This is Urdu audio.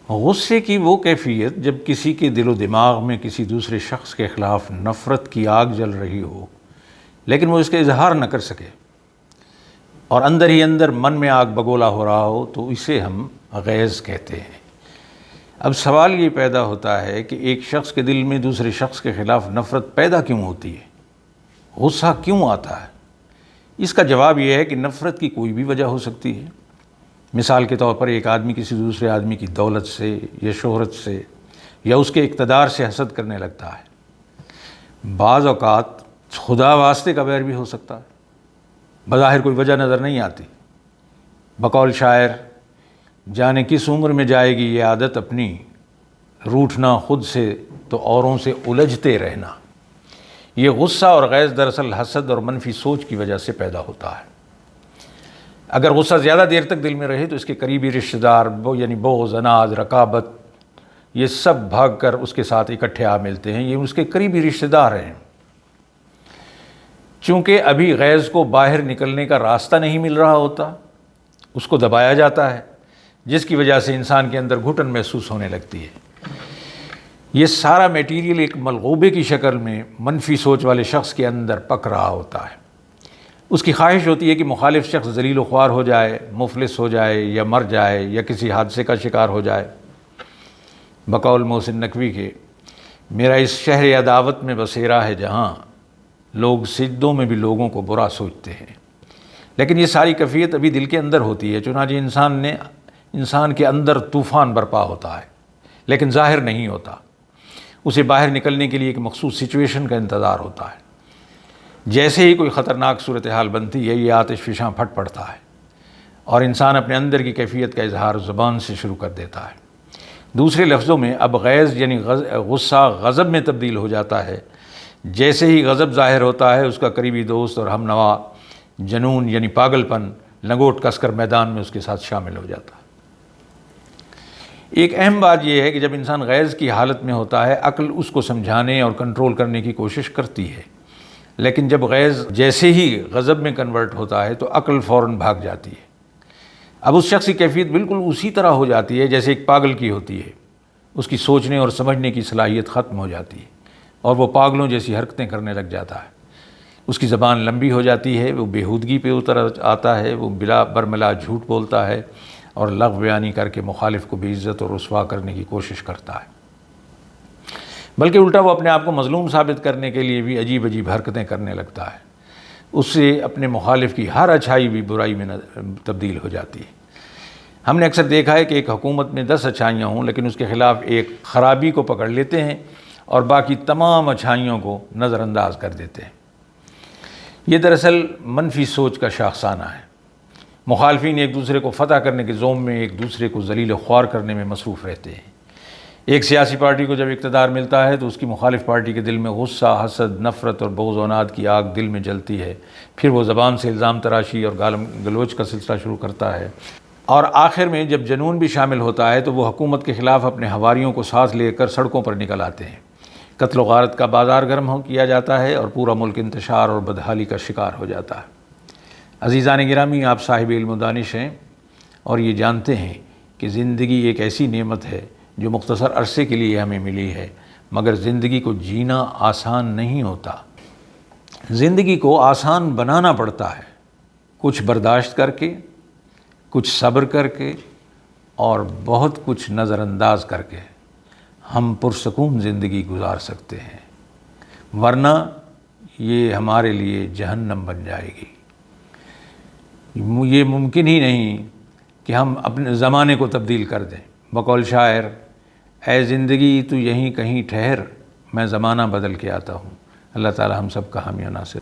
غصے کی وہ کیفیت جب کسی کے دل و دماغ میں کسی دوسرے شخص کے خلاف نفرت کی آگ جل رہی ہو لیکن وہ اس کا اظہار نہ کر سکے اور اندر ہی اندر من میں آگ بگولا ہو رہا ہو تو اسے ہم غیظ کہتے ہیں۔ اب سوال یہ پیدا ہوتا ہے کہ ایک شخص کے دل میں دوسرے شخص کے خلاف نفرت پیدا کیوں ہوتی ہے، غصہ کیوں آتا ہے؟ اس کا جواب یہ ہے کہ نفرت کی کوئی بھی وجہ ہو سکتی ہے۔ مثال کے طور پر ایک آدمی کسی دوسرے آدمی کی دولت سے یا شہرت سے یا اس کے اقتدار سے حسد کرنے لگتا ہے۔ بعض اوقات خدا واسطے کا ویر بھی ہو سکتا ہے، بظاہر کوئی وجہ نظر نہیں آتی۔ بقول شاعر، جانے کس عمر میں جائے گی یہ عادت اپنی، روٹھنا خود سے تو اوروں سے الجھتے رہنا۔ یہ غصہ اور غیظ دراصل حسد اور منفی سوچ کی وجہ سے پیدا ہوتا ہے۔ اگر غصہ زیادہ دیر تک دل میں رہے تو اس کے قریبی رشتہ دار یعنی بغض، اناد، رقابت، یہ سب بھاگ کر اس کے ساتھ اکٹھے آ ملتے ہیں۔ یہ اس کے قریبی رشتہ دار ہیں۔ چونکہ ابھی غیظ کو باہر نکلنے کا راستہ نہیں مل رہا ہوتا، اس کو دبایا جاتا ہے، جس کی وجہ سے انسان کے اندر گھٹن محسوس ہونے لگتی ہے۔ یہ سارا میٹیریل ایک ملغوبے کی شکل میں منفی سوچ والے شخص کے اندر پک رہا ہوتا ہے۔ اس کی خواہش ہوتی ہے کہ مخالف شخص ذلیل و خوار ہو جائے، مفلس ہو جائے یا مر جائے یا کسی حادثے کا شکار ہو جائے۔ بقول محسن نقوی کے، میرا اس شہر عداوت میں بسیرا ہے جہاں لوگ سجدوں میں بھی لوگوں کو برا سوچتے ہیں۔ لیکن یہ ساری کیفیت ابھی دل کے اندر ہوتی ہے، چنانچہ انسان کے اندر طوفان برپا ہوتا ہے لیکن ظاہر نہیں ہوتا۔ اسے باہر نکلنے کے لیے ایک مخصوص سچویشن کا انتظار ہوتا ہے۔ جیسے ہی کوئی خطرناک صورتحال بنتی ہے، یہ آتش فشاں پھٹ پڑتا ہے اور انسان اپنے اندر کی کیفیت کا اظہار زبان سے شروع کر دیتا ہے۔ دوسرے لفظوں میں اب غیظ یعنی غصہ غضب میں تبدیل ہو جاتا ہے۔ جیسے ہی غضب ظاہر ہوتا ہے، اس کا قریبی دوست اور ہم نوا جنون یعنی پاگل پن لنگوٹ کس کر میدان میں اس کے ساتھ شامل ہو جاتا ہے۔ ایک اہم بات یہ ہے کہ جب انسان غیظ کی حالت میں ہوتا ہے، عقل اس کو سمجھانے اور کنٹرول کرنے کی کوشش کرتی ہے، لیکن جب غیظ جیسے ہی غضب میں کنورٹ ہوتا ہے تو عقل فوراً بھاگ جاتی ہے۔ اب اس شخص کی کیفیت بالکل اسی طرح ہو جاتی ہے جیسے ایک پاگل کی ہوتی ہے۔ اس کی سوچنے اور سمجھنے کی صلاحیت ختم ہو جاتی ہے اور وہ پاگلوں جیسی حرکتیں کرنے لگ جاتا ہے۔ اس کی زبان لمبی ہو جاتی ہے، وہ بےہودگی پہ اتر آتا ہے، وہ بلا برملا جھوٹ بولتا ہے اور لغو بیانی کر کے مخالف کو بے عزت اور رسوا کرنے کی کوشش کرتا ہے۔ بلکہ الٹا وہ اپنے آپ کو مظلوم ثابت کرنے کے لیے بھی عجیب حرکتیں کرنے لگتا ہے۔ اس سے اپنے مخالف کی ہر اچھائی بھی برائی میں تبدیل ہو جاتی ہے۔ ہم نے اکثر دیکھا ہے کہ ایک حکومت میں 10 اچھائیاں ہوں لیکن اس کے خلاف ایک خرابی کو پکڑ لیتے ہیں اور باقی تمام اچھائیوں کو نظر انداز کر دیتے ہیں۔ یہ دراصل منفی سوچ کا شاخسانہ ہے۔ مخالفین ایک دوسرے کو فتح کرنے کے زوم میں ایک دوسرے کو ذلیل و خوار کرنے میں مصروف رہتے ہیں۔ ایک سیاسی پارٹی کو جب اقتدار ملتا ہے تو اس کی مخالف پارٹی کے دل میں غصہ، حسد، نفرت اور بغض و عناد کی آگ دل میں جلتی ہے۔ پھر وہ زبان سے الزام تراشی اور گالم گلوچ کا سلسلہ شروع کرتا ہے اور آخر میں جب جنون بھی شامل ہوتا ہے تو وہ حکومت کے خلاف اپنے حواریوں کو ساتھ لے کر سڑکوں پر نکل آتے ہیں۔ قتل و غارت کا بازار گرم کیا جاتا ہے اور پورا ملک انتشار اور بدحالی کا شکار ہو جاتا ہے۔ عزیزان گرامی، آپ صاحب علم و دانش ہیں اور یہ جانتے ہیں کہ زندگی ایک ایسی نعمت ہے جو مختصر عرصے کے لیے ہمیں ملی ہے، مگر زندگی کو جینا آسان نہیں ہوتا۔ زندگی کو آسان بنانا پڑتا ہے، کچھ برداشت کر کے، کچھ صبر کر کے اور بہت کچھ نظر انداز کر کے ہم پرسکون زندگی گزار سکتے ہیں، ورنہ یہ ہمارے لیے جہنم بن جائے گی۔ یہ ممکن ہی نہیں کہ ہم اپنے زمانے کو تبدیل کر دیں۔ بقول شاعر، اے زندگی تو یہیں کہیں ٹھہر، میں زمانہ بدل کے آتا ہوں۔ اللہ تعالی ہم سب کا حامی و ناصر۔